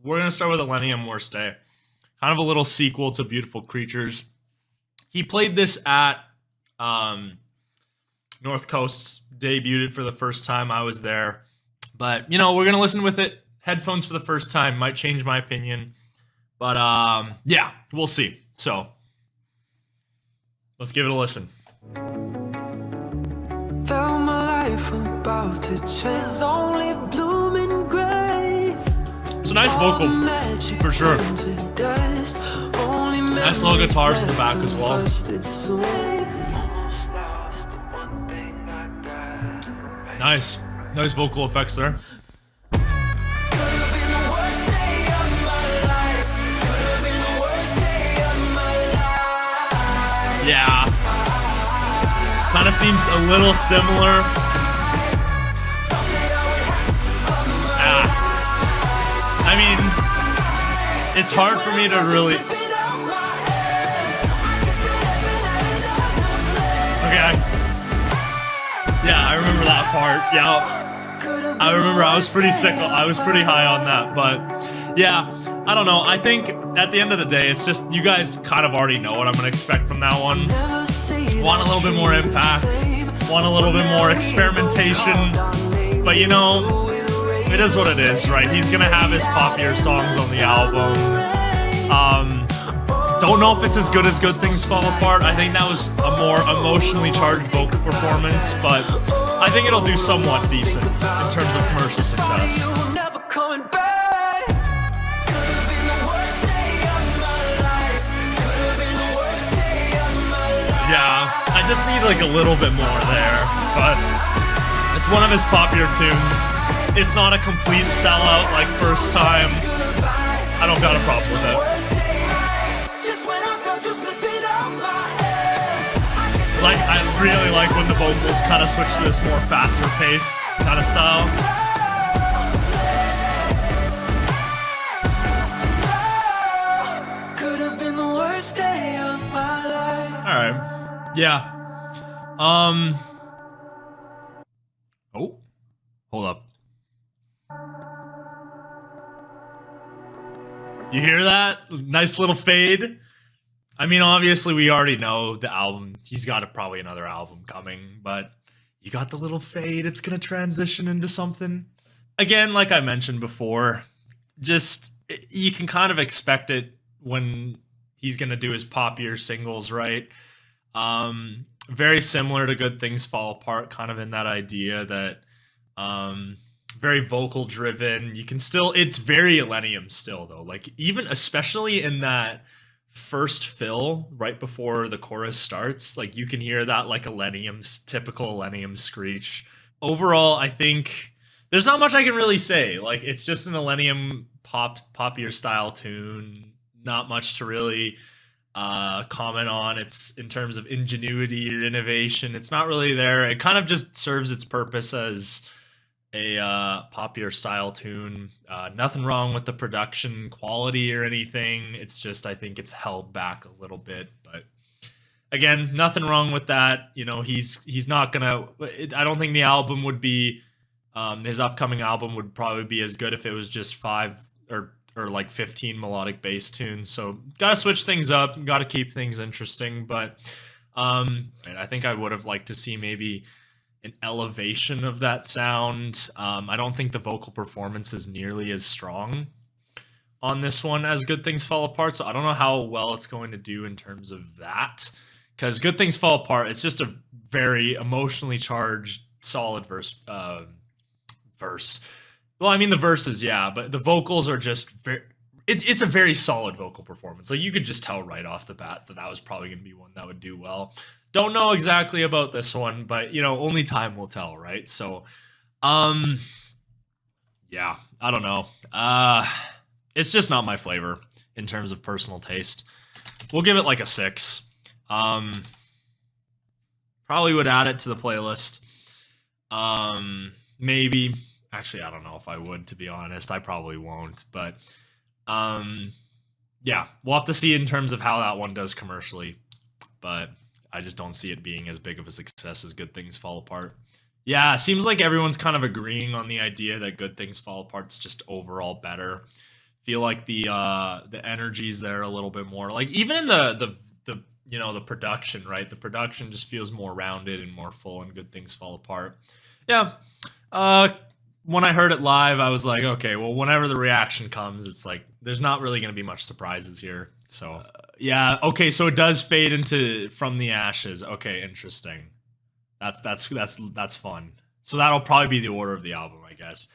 We're gonna start with Illenium Worst Day. Kind of a little sequel to Beautiful Creatures. He played this at North Coast, debuted it for the first time. I was there. But, you know, we're going to listen with it. Headphones for the first time. Might change my opinion. But, yeah, we'll see. So, let's give it a listen. Felt my life about to chase only blooming gray. It's a nice vocal, for sure. Nice little guitars in the back as well. Nice. Nice vocal effects there. Yeah. Kind of seems a little similar. I mean, it's hard for me to really... Okay. Yeah, I remember that part. Yeah. I remember I was pretty sick. I was pretty high on that. But yeah, I don't know. I think at the end of the day, it's just you guys kind of already know what I'm going to expect from that one. Want a little bit more impact. Want a little bit more experimentation. But you know, it is what it is, right? He's going to have his poppier songs on the album. Don't know if it's as good as Good Things Fall Apart. I think that was a more emotionally charged vocal performance, but I think it'll do somewhat decent in terms of commercial success. Yeah, I just need like a little bit more there, but it's one of his popular tunes. It's not a complete sellout like First Time. I don't got a problem with it. Like, I really like when the vocals kind of switch to this more faster paced kind of style. Could have been the worst day of my life. Alright. Yeah. Oh. Hold up. You hear that? Nice little fade. I mean, obviously, we already know the album. He's got probably another album coming, but you got the little fade. It's going to transition into something. Again, like I mentioned before, just you can kind of expect it when he's going to do his poppier singles, right? Very similar to Good Things Fall Apart, kind of in that idea that very vocal driven. You can still, it's very Illenium still, though. Like, even especially in that first fill right before the chorus starts, like you can hear that like typical Illenium screech. Overall, I think there's not much I can really say. Like, it's just an Illenium poppier style tune. Not much to really comment on. It's in terms of ingenuity or innovation, it's not really there. It kind of just serves its purpose as a poppier style tune. Nothing wrong with the production quality or anything. It's just, I think it's held back a little bit, but again, nothing wrong with that. You know, he's not gonna, I don't think the album would be, his upcoming album would probably be as good if it was just 5 or like 15 melodic bass tunes. So gotta switch things up, gotta keep things interesting, but I think I would have liked to see maybe an elevation of that sound. I don't think the vocal performance is nearly as strong on this one as Good Things Fall Apart, so I don't know how well it's going to do in terms of that, because Good Things Fall Apart, it's just a very emotionally charged, solid verse. Well, I mean, the verses, yeah, but the vocals are just very... It's a very solid vocal performance. Like, you could just tell right off the bat that was probably going to be one that would do well. Don't know exactly about this one, but, you know, only time will tell, right? So, yeah, I don't know. It's just not my flavor in terms of personal taste. We'll give it like a 6. Probably would add it to the playlist. Maybe. Actually, I don't know if I would, to be honest. I probably won't, but yeah, we'll have to see in terms of how that one does commercially, but I just don't see it being as big of a success as Good Things Fall Apart. Yeah, it seems like everyone's kind of agreeing on the idea that Good Things Fall Apart's just overall better. Feel like the energy's there a little bit more. Like even in the the production, right? The production just feels more rounded and more full, and good things fall apart. Yeah. When I heard it live, I was like, okay, well, whenever the reaction comes, it's like there's not really going to be much surprises here. So yeah, okay, so it does fade into From the Ashes. Okay, interesting. That's fun. So that'll probably be the order of the album, I guess.